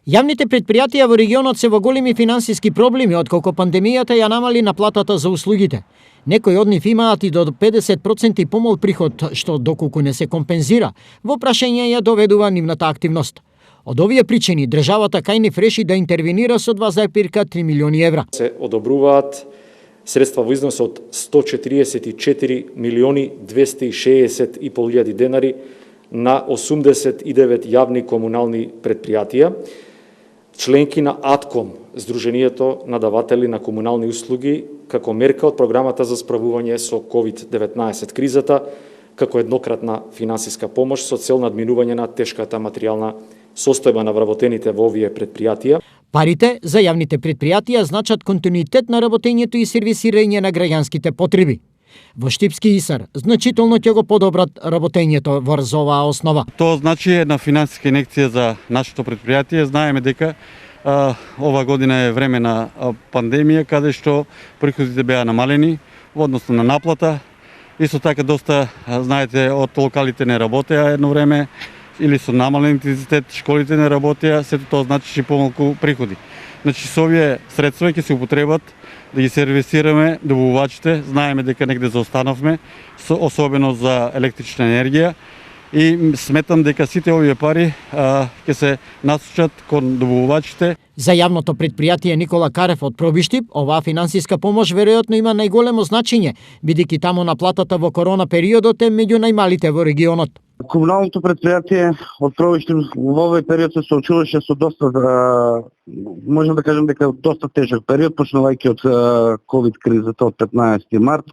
Јавните предпријатија во регионот се во големи финансиски проблеми отколку пандемијата ја намали наплатата за услугите. Некои од нив имаат и до 50% помал приход, што доколку не се компензира, во прашање ја доведува нивната активност. Од овие причини државата кај нив реши да интервенира со 2,3 милиони евра. Се одобруваат средства во износ од 144 милиони 260 и пол илјади денари на 89 јавни комунални предпријатија, членки на АТКОМ, Сдруженијето на даватели на комунални услуги, како мерка од програмата за справување со COVID-19 кризата, како еднократна финансиска помош со цел надминување на тешката материјална состојба на вработените во овие предпријатија. Парите за јавните предпријатија значат континуитет на работењето и сервисирање на граѓанските потреби. Во Штипски Исар значително ќе го подобрат работењето врз оваа основа. Тоа значи една финансиска инекција за нашето предпријатие. Знаеме дека ова година е време на пандемија, каде што приходите беа намалени во односно на наплата. Исто така доста, знаете, од локалите не работеа едно време, или со намален интензитет, школите не работеа, сето тоа значи помалку приходи. Значи со овие средства ќе се употребат да ги сервисираме добувачите. Знаеме дека негде заостанавме, особено за електрична енергија, и сметам дека сите овие пари ќе се насочат кон добувачите. За јавното предпријатие Никола Карев од Пробиштип, оваа финансиска помош веројатно има најголемо значење, бидејќи таму наплатата во корона периодот е меѓу најмалите во регионот. Комуналното предпријатие од Пробиштип во овој период се соочуваше со доста, можам да кажем дека доста тежок период, почнувајќи од ковид кризата од 15 март.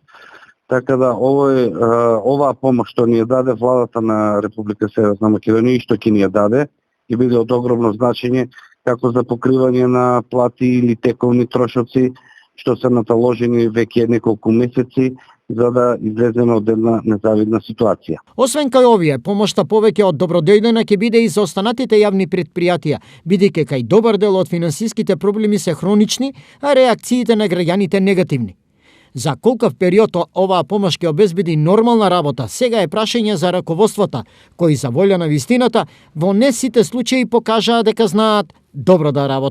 Така да оваа помош што ни ја даде владата на Република Северна Македонија и што ќе ни ја даде, ќе биде од огромно значење како за покривање на плати или тековни трошоци што се наталожени веќе неколку месеци, за да излеземе од една незавидна ситуација. Освен кај овие, помошта повеќе од добродојдена ќе биде и за останатите јавни предпријатија, бидејќи кај добар дел од финансиските проблеми се хронични, а реакциите на граѓаните негативни. За колкав период оваа помош ќе обезбеди нормална работа, сега е прашање за раководствата, кои за волја на вистината во не сите случаи покажаа дека знаат добро да работат.